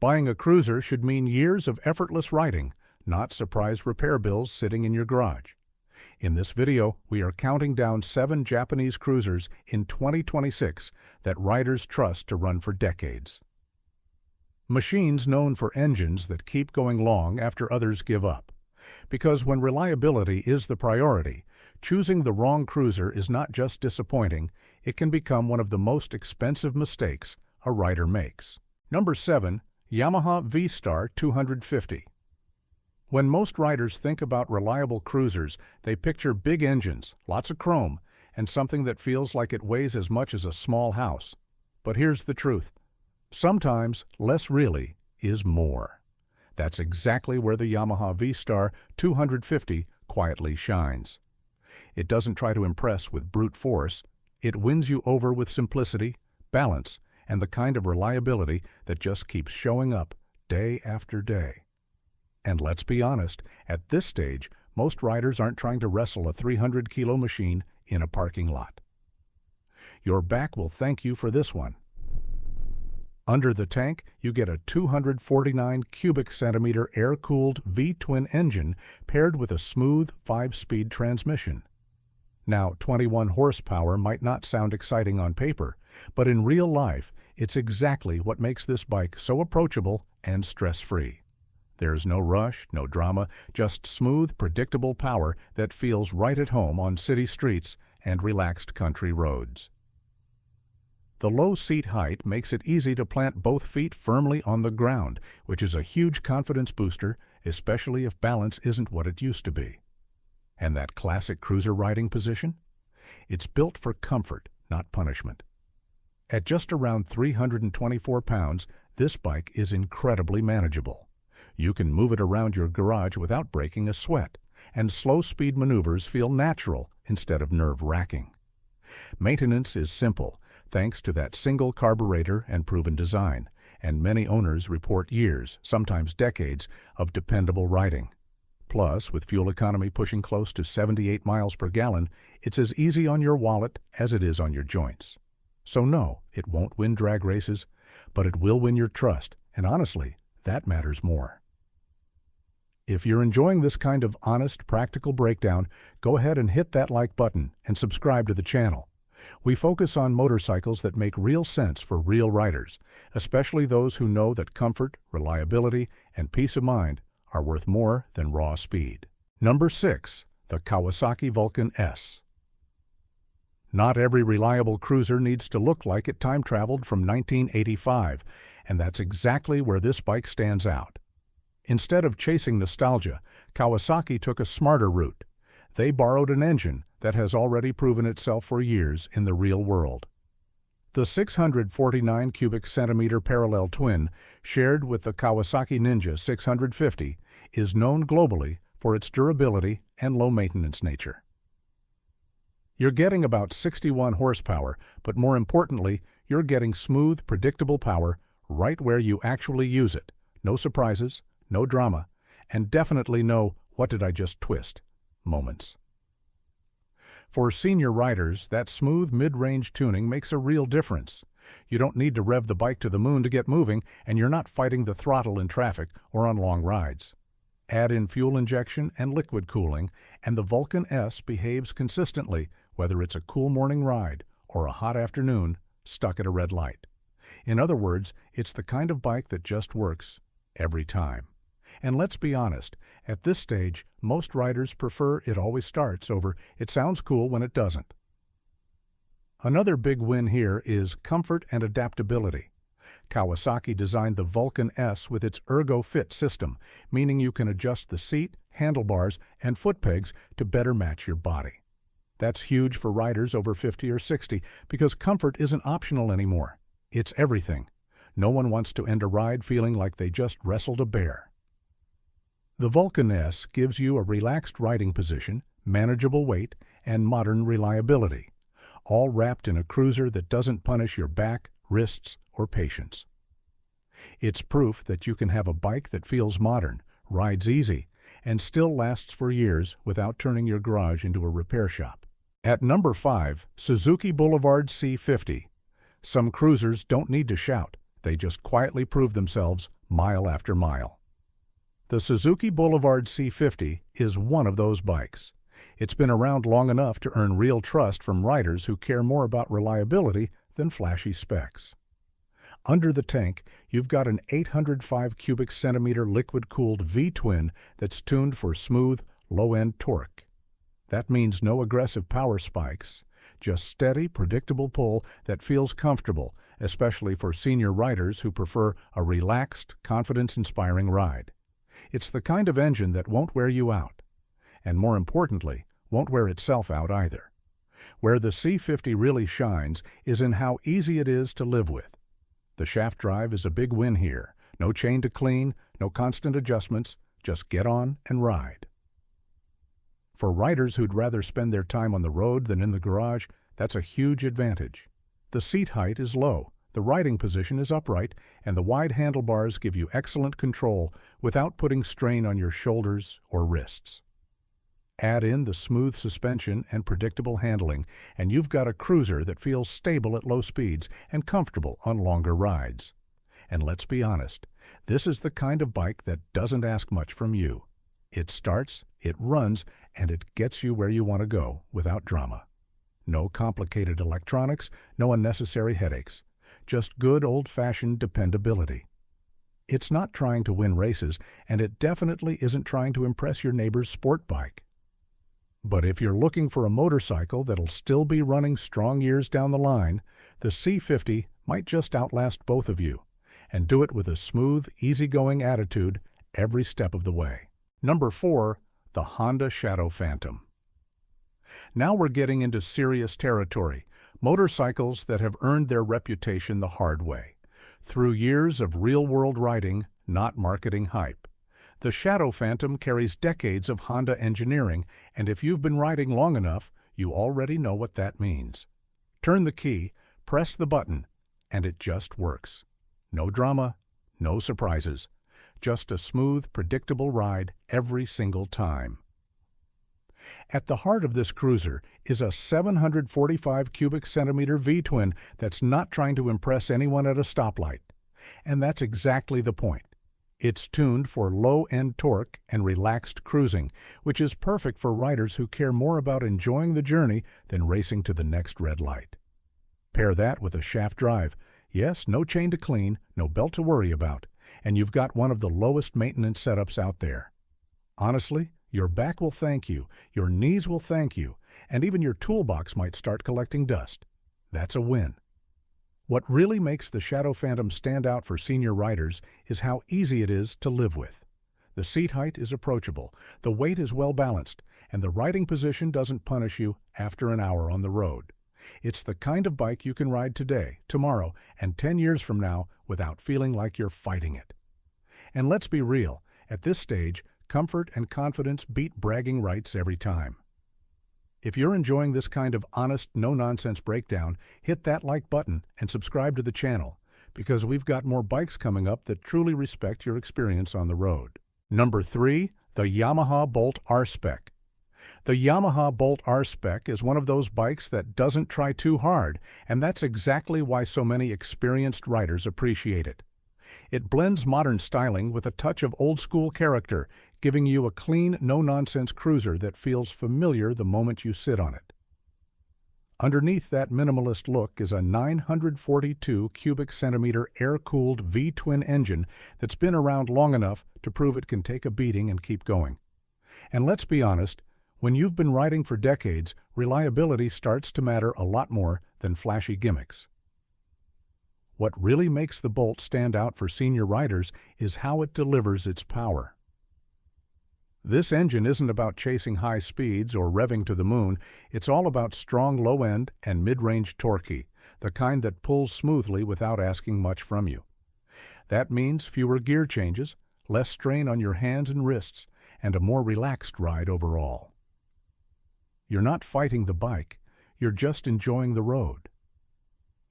Buying a cruiser should mean years of effortless riding, not surprise repair bills sitting in your garage. In this video, we are counting down 7 Japanese cruisers in 2026 that riders trust to run for decades. Machines known for engines that keep going long after others give up. Because when reliability is the priority, choosing the wrong cruiser is not just disappointing, it can become one of the most expensive mistakes a rider makes. Number 7. Yamaha V-Star 250. When most riders think about reliable cruisers, they picture big engines, lots of chrome, and something that feels like it weighs as much as a small house. But here's the truth. Sometimes less really is more. That's exactly where the Yamaha V-Star 250 quietly shines. It doesn't try to impress with brute force. It wins you over with simplicity, balance, and the kind of reliability that just keeps showing up day after day. And let's be honest, at this stage, most riders aren't trying to wrestle a 300-kilo machine in a parking lot. Your back will thank you for this one. Under the tank, you get a 249 cubic centimeter air-cooled V-twin engine paired with a smooth 5-speed transmission. Now, 21 horsepower might not sound exciting on paper, but in real life, it's exactly what makes this bike so approachable and stress-free. There's no rush, no drama, just smooth, predictable power that feels right at home on city streets and relaxed country roads. The low seat height makes it easy to plant both feet firmly on the ground, which is a huge confidence booster, especially if balance isn't what it used to be. And that classic cruiser riding position? It's built for comfort, not punishment. At just around 324 pounds, this bike is incredibly manageable. You can move it around your garage without breaking a sweat, and slow-speed maneuvers feel natural instead of nerve-wracking. Maintenance is simple, thanks to that single carburetor and proven design, and many owners report years, sometimes decades, of dependable riding. Plus, with fuel economy pushing close to 78 miles per gallon, it's as easy on your wallet as it is on your joints. So no, it won't win drag races, but it will win your trust, and honestly, that matters more. If you're enjoying this kind of honest, practical breakdown, go ahead and hit that like button and subscribe to the channel. We focus on motorcycles that make real sense for real riders, especially those who know that comfort, reliability, and peace of mind are worth more than raw speed. Number 6. The Kawasaki Vulcan S. Not every reliable cruiser needs to look like it time-traveled from 1985, and that's exactly where this bike stands out. Instead of chasing nostalgia, Kawasaki took a smarter route. They borrowed an engine that has already proven itself for years in the real world. The 649 cubic centimeter parallel twin, shared with the Kawasaki Ninja 650, is known globally for its durability and low-maintenance nature. You're getting about 61 horsepower, but more importantly, you're getting smooth, predictable power right where you actually use it. No surprises, no drama, and definitely no "what did I just twist" moments. For senior riders, that smooth mid-range tuning makes a real difference. You don't need to rev the bike to the moon to get moving, and you're not fighting the throttle in traffic or on long rides. Add in fuel injection and liquid cooling, and the Vulcan S behaves consistently, whether it's a cool morning ride or a hot afternoon stuck at a red light. In other words, it's the kind of bike that just works every time. And let's be honest, at this stage, most riders prefer it always starts over it sounds cool when it doesn't. Another big win here is comfort and adaptability. Kawasaki designed the Vulcan S with its ErgoFit system, meaning you can adjust the seat, handlebars, and foot pegs to better match your body. That's huge for riders over 50 or 60 because comfort isn't optional anymore. It's everything. No one wants to end a ride feeling like they just wrestled a bear. The Vulcan S gives you a relaxed riding position, manageable weight, and modern reliability, all wrapped in a cruiser that doesn't punish your back, wrists, or patience. It's proof that you can have a bike that feels modern, rides easy, and still lasts for years without turning your garage into a repair shop. At number 5, Suzuki Boulevard C50. Some cruisers don't need to shout, they just quietly prove themselves mile after mile. The Suzuki Boulevard C50 is one of those bikes. It's been around long enough to earn real trust from riders who care more about reliability than flashy specs. Under the tank, you've got an 805 cubic centimeter liquid-cooled V-twin that's tuned for smooth, low-end torque. That means no aggressive power spikes, just steady, predictable pull that feels comfortable, especially for senior riders who prefer a relaxed, confidence-inspiring ride. It's the kind of engine that won't wear you out, and more importantly, won't wear itself out either. Where the C50 really shines is in how easy it is to live with. The shaft drive is a big win here. No chain to clean, no constant adjustments, just get on and ride. For riders who'd rather spend their time on the road than in the garage, that's a huge advantage. The seat height is low, the riding position is upright, and the wide handlebars give you excellent control without putting strain on your shoulders or wrists. Add in the smooth suspension and predictable handling, and you've got a cruiser that feels stable at low speeds and comfortable on longer rides. And let's be honest, this is the kind of bike that doesn't ask much from you. It starts, it runs, and it gets you where you want to go without drama. No complicated electronics, no unnecessary headaches. Just good old-fashioned dependability. It's not trying to win races, and it definitely isn't trying to impress your neighbor's sport bike. But if you're looking for a motorcycle that'll still be running strong years down the line, the C50 might just outlast both of you, and do it with a smooth, easygoing attitude every step of the way. Number 4, the Honda Shadow Phantom. Now we're getting into serious territory, motorcycles that have earned their reputation the hard way, through years of real-world riding, not marketing hype. The Shadow Phantom carries decades of Honda engineering, and if you've been riding long enough, you already know what that means. Turn the key, press the button, and it just works. No drama, no surprises. Just a smooth, predictable ride every single time. At the heart of this cruiser is a 745 cubic centimeter V-twin that's not trying to impress anyone at a stoplight. And that's exactly the point. It's tuned for low-end torque and relaxed cruising, which is perfect for riders who care more about enjoying the journey than racing to the next red light. Pair that with a shaft drive. Yes, no chain to clean, no belt to worry about, and you've got one of the lowest maintenance setups out there. Honestly, your back will thank you, your knees will thank you, and even your toolbox might start collecting dust. That's a win. What really makes the Shadow Phantom stand out for senior riders is how easy it is to live with. The seat height is approachable, the weight is well balanced, and the riding position doesn't punish you after an hour on the road. It's the kind of bike you can ride today, tomorrow, and 10 years from now without feeling like you're fighting it. And let's be real, at this stage, comfort and confidence beat bragging rights every time. If you're enjoying this kind of honest, no-nonsense breakdown, hit that like button and subscribe to the channel, because we've got more bikes coming up that truly respect your experience on the road. Number 3, the Yamaha Bolt R Spec. The Yamaha Bolt R Spec is one of those bikes that doesn't try too hard, and that's exactly why so many experienced riders appreciate it. It blends modern styling with a touch of old-school character, giving you a clean, no-nonsense cruiser that feels familiar the moment you sit on it. Underneath that minimalist look is a 942 cubic centimeter air-cooled V-twin engine that's been around long enough to prove it can take a beating and keep going. And let's be honest, when you've been riding for decades, reliability starts to matter a lot more than flashy gimmicks. What really makes the Bolt stand out for senior riders is how it delivers its power. This engine isn't about chasing high speeds or revving to the moon. It's all about strong low-end and mid-range torque, the kind that pulls smoothly without asking much from you. That means fewer gear changes, less strain on your hands and wrists, and a more relaxed ride overall. You're not fighting the bike, you're just enjoying the road.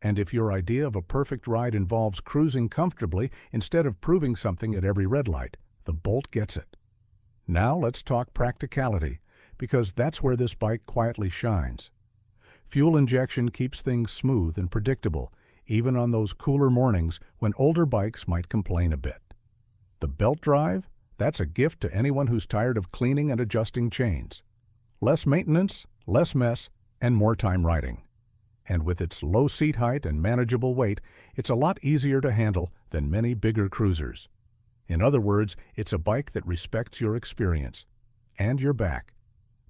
And if your idea of a perfect ride involves cruising comfortably instead of proving something at every red light, the Bolt gets it. Now let's talk practicality, because that's where this bike quietly shines. Fuel injection keeps things smooth and predictable, even on those cooler mornings when older bikes might complain a bit. The belt drive? That's a gift to anyone who's tired of cleaning and adjusting chains. Less maintenance, less mess, and more time riding. And with its low seat height and manageable weight, it's a lot easier to handle than many bigger cruisers. In other words, it's a bike that respects your experience and your back.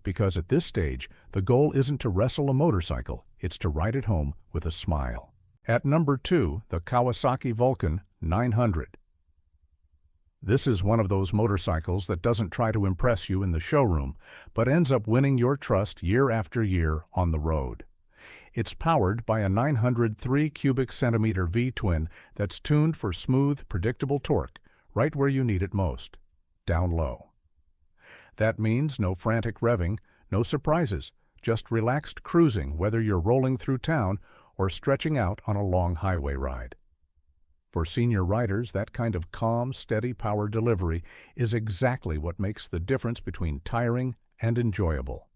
Because at this stage, the goal isn't to wrestle a motorcycle, it's to ride it home with a smile. At number 2, the Kawasaki Vulcan 900. This is one of those motorcycles that doesn't try to impress you in the showroom, but ends up winning your trust year after year on the road. It's powered by a 903 cubic centimeter V-twin that's tuned for smooth, predictable torque, right where you need it most, down low. That means no frantic revving, no surprises, just relaxed cruising whether you're rolling through town or stretching out on a long highway ride. For senior riders, that kind of calm, steady power delivery is exactly what makes the difference between tiring and enjoyable.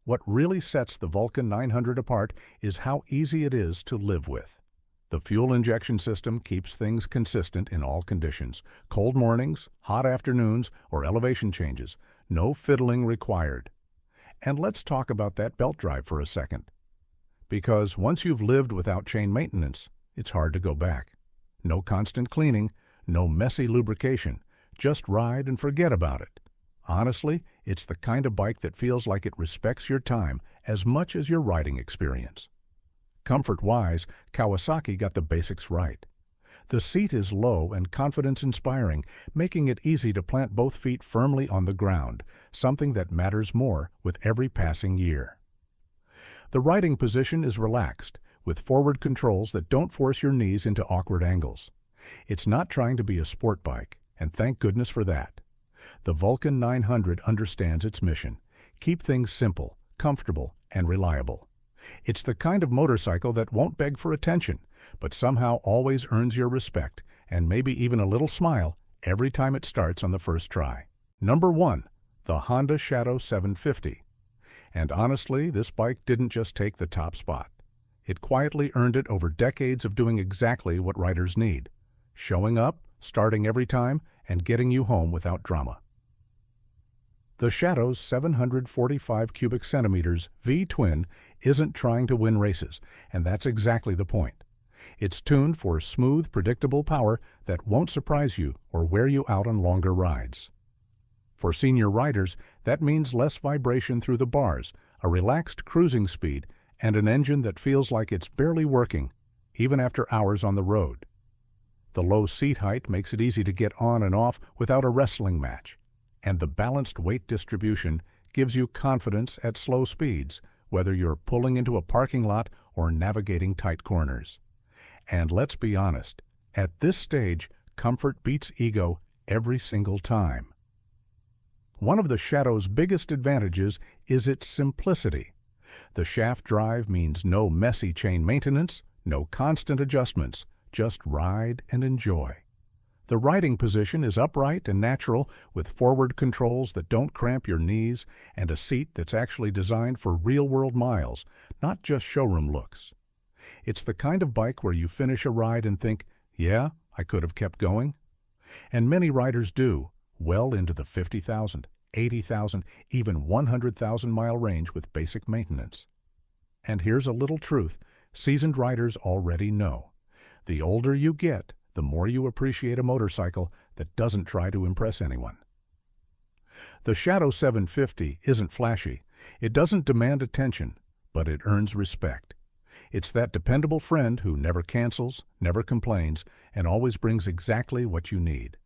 What really sets the Vulcan 900 apart is how easy it is to live with. The fuel injection system keeps things consistent in all conditions. Cold mornings, hot afternoons, or elevation changes. No fiddling required. And let's talk about that belt drive for a second. Because once you've lived without chain maintenance, it's hard to go back. No constant cleaning, no messy lubrication. Just ride and forget about it. Honestly, it's the kind of bike that feels like it respects your time as much as your riding experience. Comfort-wise, Kawasaki got the basics right. The seat is low and confidence-inspiring, making it easy to plant both feet firmly on the ground, something that matters more with every passing year. The riding position is relaxed, with forward controls that don't force your knees into awkward angles. It's not trying to be a sport bike, and thank goodness for that. The Vulcan 900 understands its mission: keep things simple, comfortable, and reliable. It's the kind of motorcycle that won't beg for attention, but somehow always earns your respect and maybe even a little smile every time it starts on the first try. Number 1, the Honda Shadow 750. And honestly, this bike didn't just take the top spot. It quietly earned it over decades of doing exactly what riders need: showing up, starting every time, and getting you home without drama. The Shadow's 745 cubic centimeters V-twin isn't trying to win races, and that's exactly the point. It's tuned for smooth, predictable power that won't surprise you or wear you out on longer rides. For senior riders, that means less vibration through the bars, a relaxed cruising speed, and an engine that feels like it's barely working, even after hours on the road. The low seat height makes it easy to get on and off without a wrestling match, and the balanced weight distribution gives you confidence at slow speeds, whether you're pulling into a parking lot or navigating tight corners. And let's be honest, at this stage, comfort beats ego every single time. One of the Shadow's biggest advantages is its simplicity. The shaft drive means no messy chain maintenance, no constant adjustments, just ride and enjoy. The riding position is upright and natural, with forward controls that don't cramp your knees and a seat that's actually designed for real-world miles, not just showroom looks. It's the kind of bike where you finish a ride and think, yeah, I could have kept going. And many riders do, well into the 50,000, 80,000, even 100,000 mile range with basic maintenance. And here's a little truth seasoned riders already know. The older you get, the more you appreciate a motorcycle that doesn't try to impress anyone. The Shadow 750 isn't flashy. It doesn't demand attention, but it earns respect. It's that dependable friend who never cancels, never complains, and always brings exactly what you need.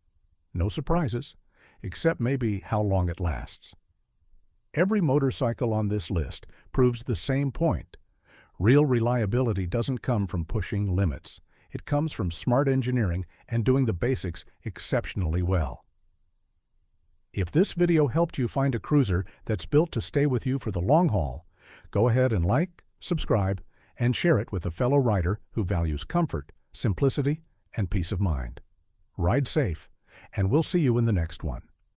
No surprises, except maybe how long it lasts. Every motorcycle on this list proves the same point. Real reliability doesn't come from pushing limits. It comes from smart engineering and doing the basics exceptionally well. If this video helped you find a cruiser that's built to stay with you for the long haul, go ahead and like, subscribe, and share it with a fellow rider who values comfort, simplicity, and peace of mind. Ride safe, and we'll see you in the next one.